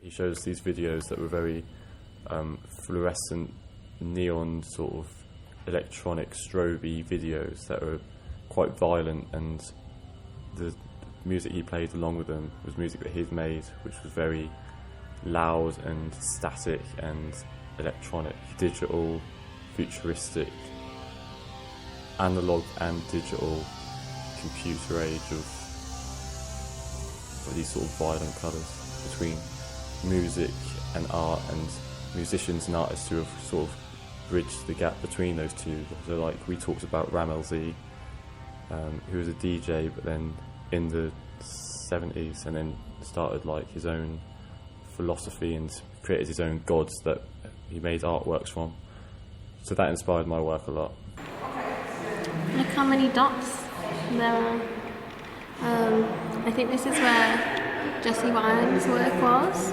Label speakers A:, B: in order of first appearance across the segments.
A: He showed us these videos that were very fluorescent, neon sort of electronic strobe-y videos that were quite violent, and the music he played along with them was music that he'd made, which was very loud and static and electronic, digital, futuristic, analog and digital computer age of these sort of violent colours between music and art, and musicians and artists who have sort of bridged the gap between those two. So like we talked about Ram LZ, who was a DJ but then in the 70s and then started like his own philosophy and created his own gods that he made artworks from. So that inspired my work a lot.
B: Look how many dots there are. I think this is where Jesse Ryan's work was.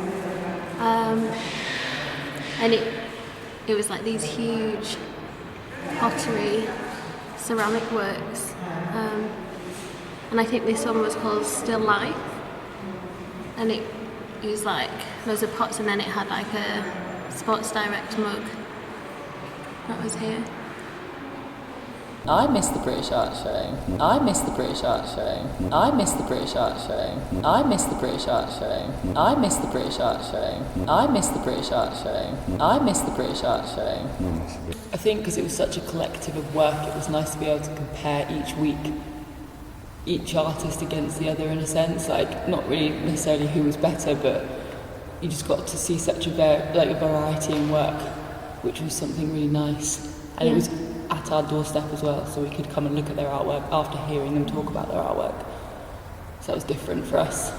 B: And it was like these huge pottery ceramic works. And I think this one was called Still Life. And it was like loads of pots, and then it had like a Sports Direct mug that was here.
C: I miss the British Art Show. I miss the British Art Show. I miss the British Art Show. I miss the British Art Show. I miss the British Art Show. I miss the British Art Show. I miss the British Art Show.
D: I think because it was such a collective of work, it was nice to be able to compare each week each artist against the other in a sense. Like, not really necessarily who was better, but you just got to see such a variety in work, which was something really nice. And it was at our doorstep as well, so we could come and look at their artwork after hearing them talk about their artwork. So that was different for us.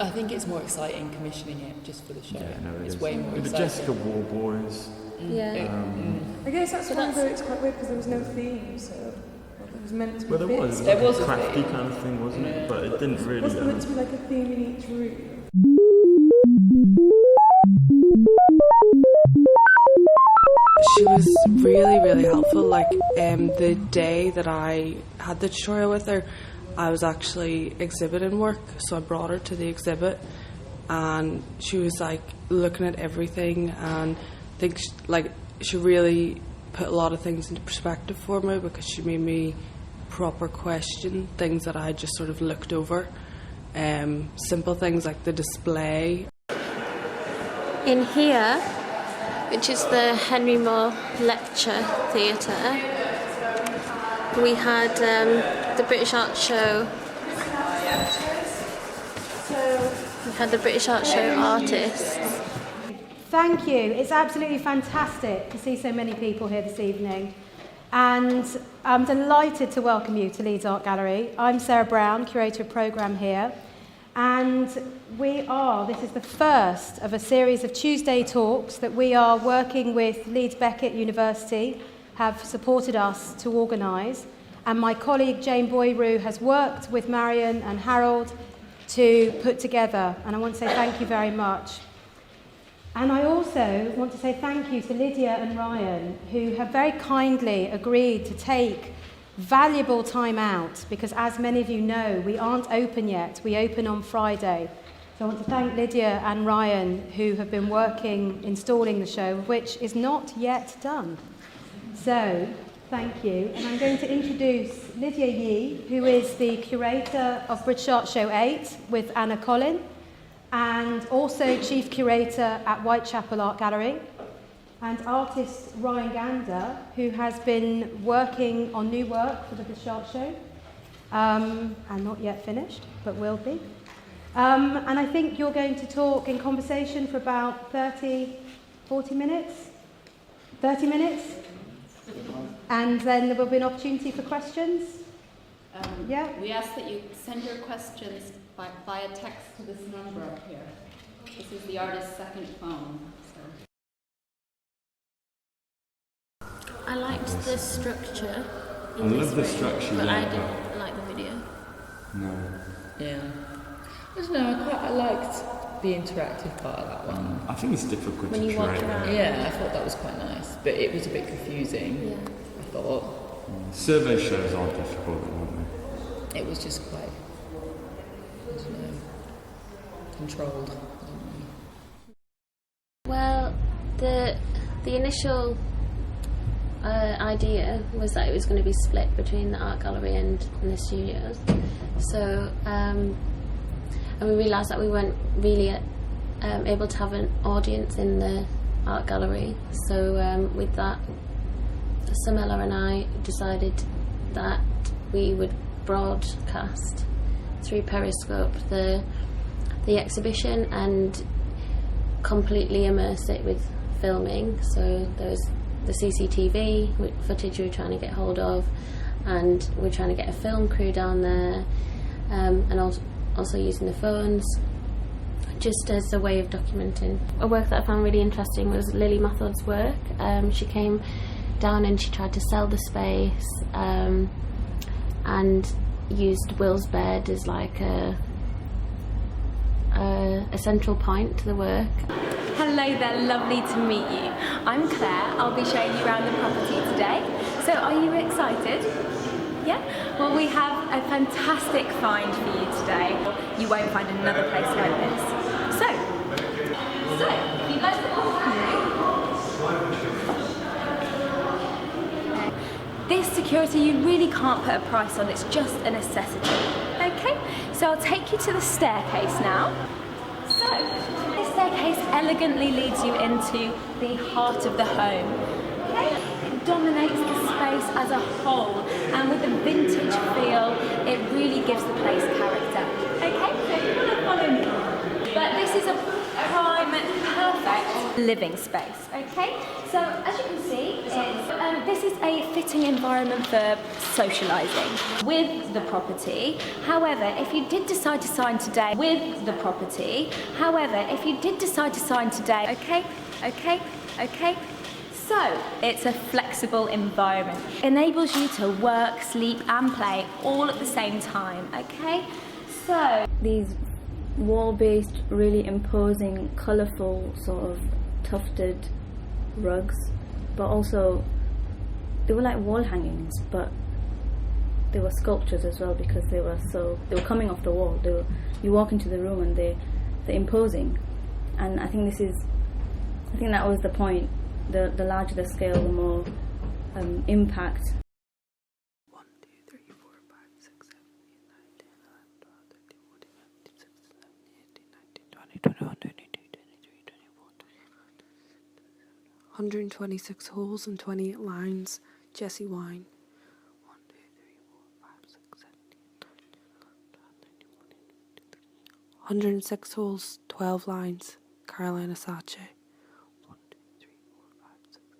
D: I think it's more exciting commissioning it just for the show.
E: Yeah, no,
D: it's way more exciting.
E: The Jessica War Boys.
F: I guess that's why it's quite weird, because there was no theme, so it was meant to be.
E: Well, there was.
D: There was
E: a
D: a
E: crafty
D: theme.
E: kind of thing, wasn't it? But it didn't really.
F: Was there meant to be like a theme in each room? She was really, really helpful. Like, the day that I had the tutorial with her, I was actually exhibiting work, so I brought her to the exhibit, and she was like looking at everything, and I think she really put a lot of things into perspective for me, because she made me proper question things that I just sort of looked over. Simple things like the display.
B: In here, which is the Henry Moore Lecture Theatre, we had the British Art Show. We had the British Art Show artists.
G: Thank you. It's absolutely fantastic to see so many people here this evening. And I'm delighted to welcome you to Leeds Art Gallery. I'm Sarah Brown, Curator of Programme here. And this is the first of a series of Tuesday talks that we are working with Leeds Beckett University, have supported us to organise. And my colleague Jane Boyru has worked with Marion and Harold to put together. And I want to say thank you very much. And I also want to say thank you to Lydia and Ryan, who have very kindly agreed to take valuable time out, because as many of you know, we aren't open yet. We open on Friday. So I want to thank Lydia and Ryan, who have been working, installing the show, which is not yet done. So, thank you. And I'm going to introduce Lydia Yee, who is the curator of British Art Show 8 with Anna Collin, and also chief curator at Whitechapel Art Gallery, and artist Ryan Gander, who has been working on new work for the British Art Show, and not yet finished, but will be. And I think you're going to talk in conversation for about 40 minutes? 30 minutes? And then there will be an opportunity for questions.
H: We ask that you send your questions via text to this number up here. This is the artist's second phone.
B: I liked the structure.
E: I love the structure,
B: but
E: yeah.
B: I didn't like the video.
E: No.
D: Yeah. I don't know, I liked the interactive part of that one.
E: I think it's difficult
B: When
E: to
B: you walk
E: curate.
B: around.
D: Yeah, I thought that was quite nice, but it was a bit confusing,
B: Yeah.
D: I thought.
E: Survey shows are difficult, aren't they?
D: It was just quite, I don't know, controlled. I don't know.
B: The initial idea was that it was going to be split between the art gallery and the studios. So, and we realised that we weren't really able to have an audience in the art gallery. So with that, Samela and I decided that we would broadcast through Periscope the exhibition and completely immerse it with filming. So there's the CCTV footage we were trying to get hold of, and we're trying to get a film crew down there, and also using the phones just as a way of documenting. A work that I found really interesting was Lily Mathod's work. She came down and she tried to sell the space, and used Will's bed as like a central point to the work.
I: Hello there, lovely to meet you. I'm Claire, I'll be showing you around the property today. So are you excited? Yeah? Well, we have a fantastic find for you today. You won't find another place like this. So if you'd like to walk through, this security you really can't put a price on, it's just a necessity. Okay, so I'll take you to the staircase now. So, this staircase elegantly leads you into the heart of the home. Okay? It dominates the space as a whole, and with the vintage feel, it really gives the place character. Okay, so if you want to follow me. But this is a prime, perfect living space. Okay, so as you can see, this is a fitting environment for socialising with the property. However, if you did decide to sign today, okay. So, it's a flexible environment. Enables you to work, sleep and play all at the same time, okay? So,
J: these wall-based, really imposing, colourful, sort of tufted rugs, but also they were like wall hangings, but they were sculptures as well, because they were coming off the wall. You walk into the room and they're imposing, and I think that was the point. The larger the scale, the more impact.
F: 1, 2, 3, 4, 5, 6, 7, 8, 9, 10, 11, 12, 13, 14, 15, 16, 17, 18, 19, 20, 21, 22, 23, 24, 126 holes and 28 lines. Jesse Wine. 1, 2, 3, 4, 5, 6, 7, 8, 9, 10, 11, 12, 13, 14, 106 holes, 12 lines. Caroline Asace. 1, 2, 3, 4, 5, 6, 7,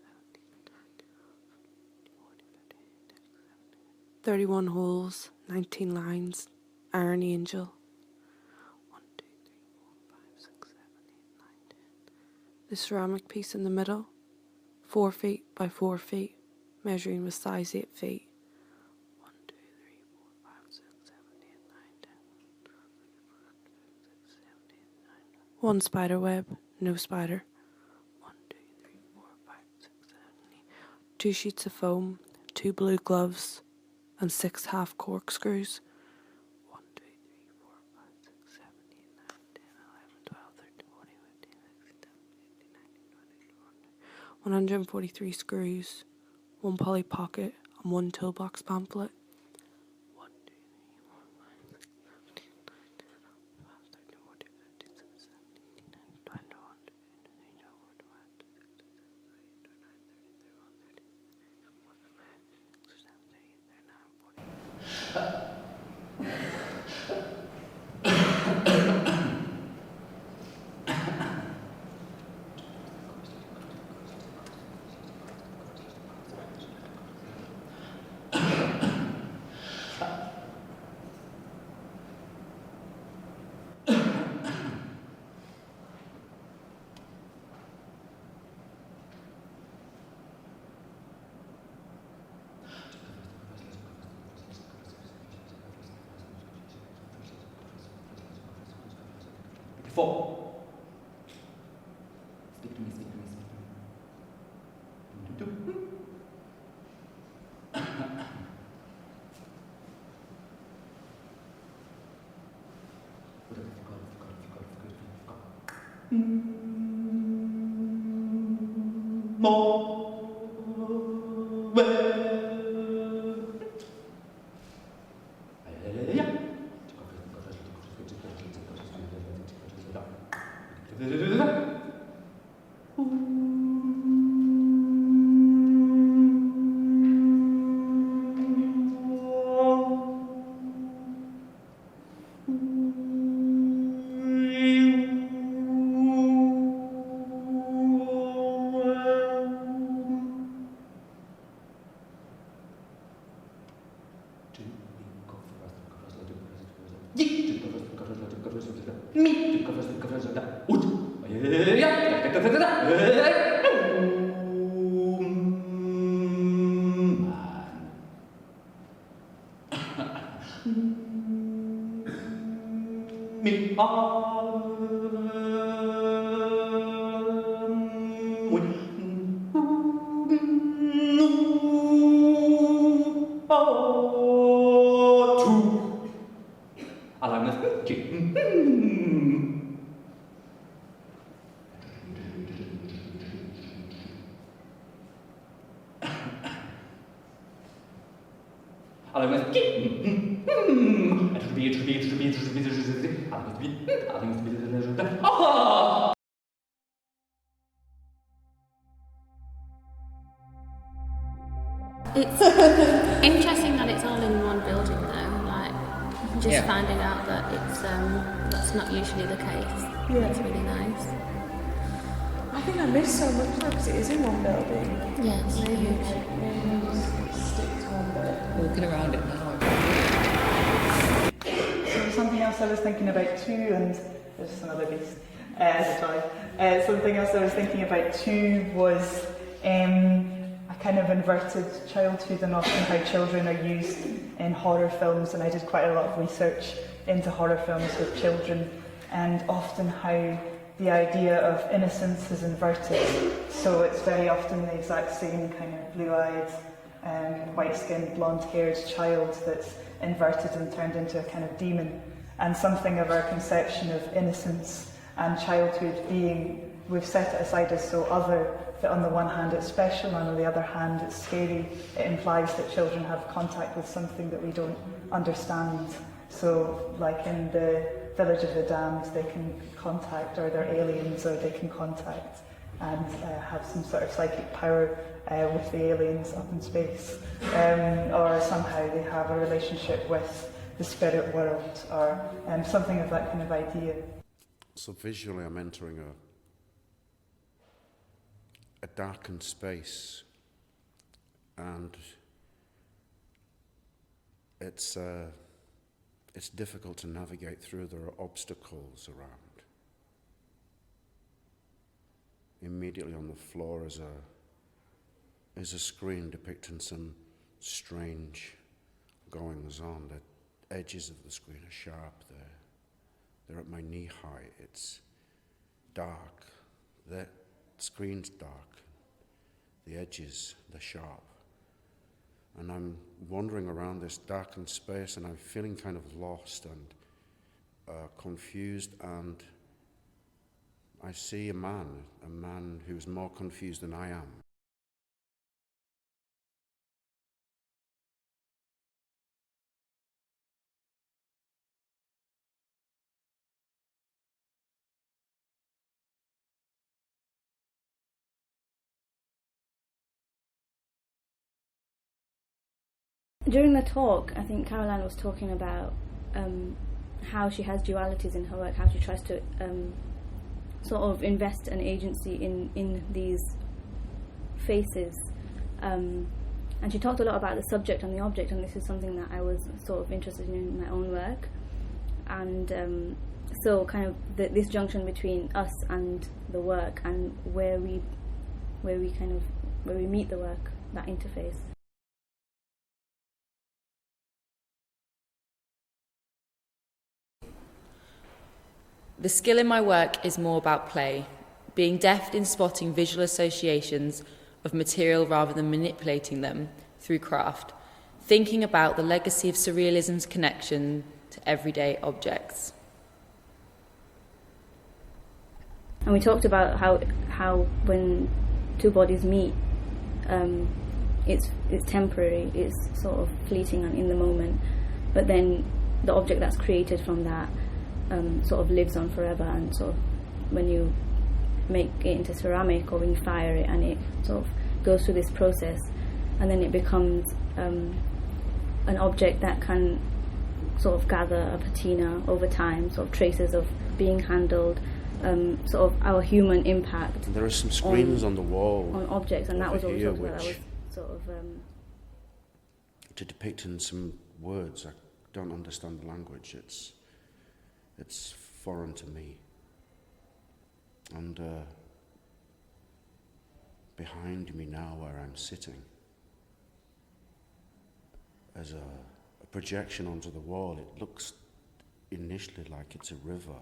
F: 31 holes, 19 lines. Aaron Angel. 1, 2, 3, 4, 5, 6, 7, 8, 9, 10. The ceramic piece in the middle, 4 feet by 4 feet, measuring with size 8 feet. 1, 2, 3, 4, 5, 6, 7, 8, 9, 10. 1 spider web, no spider. 1, 2, 3, 4, 5, 6, 7, 8. 2 sheets of foam, 2 blue gloves, and 6 half corkscrews. 1, 2, 3, 4, 5, 6, 7, 8, 9, 10, 11, 12, 13, 14, 15, 16, 17, 18, 19, 20, 143 screws, 1 poly pocket, and 1 toolbox pamphlet. 1, 2, 3, 4, 5, 6, 7, 8, 9, 10, 11, 12, 13, 14, 15, 16, 17, 18, 19, 20,
K: 4. Stick to me. 2.
B: It's interesting that it's all in one building though, like just finding out that it's that's not usually the case. That's really nice.
F: I think I missed so much now because it is in one building.
B: Yeah, it's huge.
F: Maybe just stick to one bit.
D: Walking around it now.
L: So something else I was thinking about too, and there's some other beast. Something else I was thinking about too was a kind of inverted childhood and often how children are used in horror films, and I did quite a lot of research into horror films with children and often how the idea of innocence is inverted. So it's very often the exact same kind of blue-eyed, white-skinned, blonde-haired child that's inverted and turned into a kind of demon. And something of our conception of innocence and childhood being, we've set it aside as so other, that on the one hand it's special and on the other hand it's scary. It implies that children have contact with something that we don't understand. So like in the Village of the Damned, they can contact, or they're aliens, or they can contact and have some sort of psychic power with the aliens up in space. Or somehow they have a relationship with the spirit world, or something of that kind of idea.
M: So visually I'm entering a darkened space, and it's difficult to navigate through. There are obstacles around. Immediately on the floor is a screen depicting some strange goings on. The edges of the screen are sharp. They're at my knee height. It's dark. The screen's dark. The edges, they're sharp. And I'm wandering around this darkened space, and I'm feeling kind of lost and confused, and I see a man who's more confused than I am.
J: During the talk, I think Caroline was talking about how she has dualities in her work, how she tries to sort of invest an agency in these faces. And she talked a lot about the subject and the object, and this is something that I was sort of interested in my own work. And so kind of this junction between us and the work, and where we meet the work, that interface.
N: The skill in my work is more about play, being deft in spotting visual associations of material rather than manipulating them through craft, thinking about the legacy of surrealism's connection to everyday objects.
J: And we talked about how when two bodies meet, it's temporary, it's sort of fleeting and in the moment, but then the object that's created from that sort of lives on forever, and sort of when you make it into ceramic or when you fire it, and it sort of goes through this process, and then it becomes an object that can sort of gather a patina over time, sort of traces of being handled, sort of our human impact.
M: There are some screens on the wall
J: on objects, and that was also what I was sort of
M: to depict in some words. I don't understand the language. It's foreign to me. And behind me now, where I'm sitting, as a projection onto the wall, it looks initially like it's a river.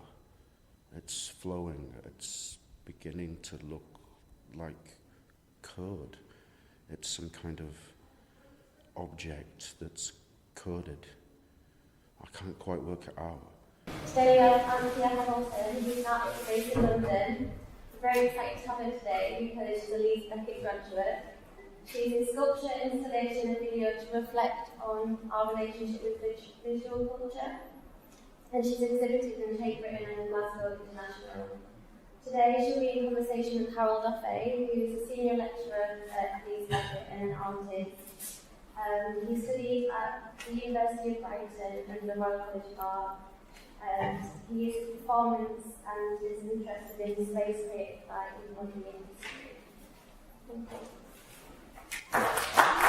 M: It's flowing. It's beginning to look like code. It's some kind of object that's coded. I can't quite work it out.
O: Today we have Anthea Hamilton, who's an artist based in London. We're very excited to have her today because she's a Leeds Beckett graduate. She's in sculpture, installation and video to reflect on our relationship with visual culture. And she's exhibited in Tate Britain and Glasgow International. Today she'll be in conversation with Harold Duffy, who's a senior lecturer at Leeds Beckett and an artist. He studied at the University of Brighton and the Royal College of Art. He uses performance and is interested in space created by the industry. Thank you.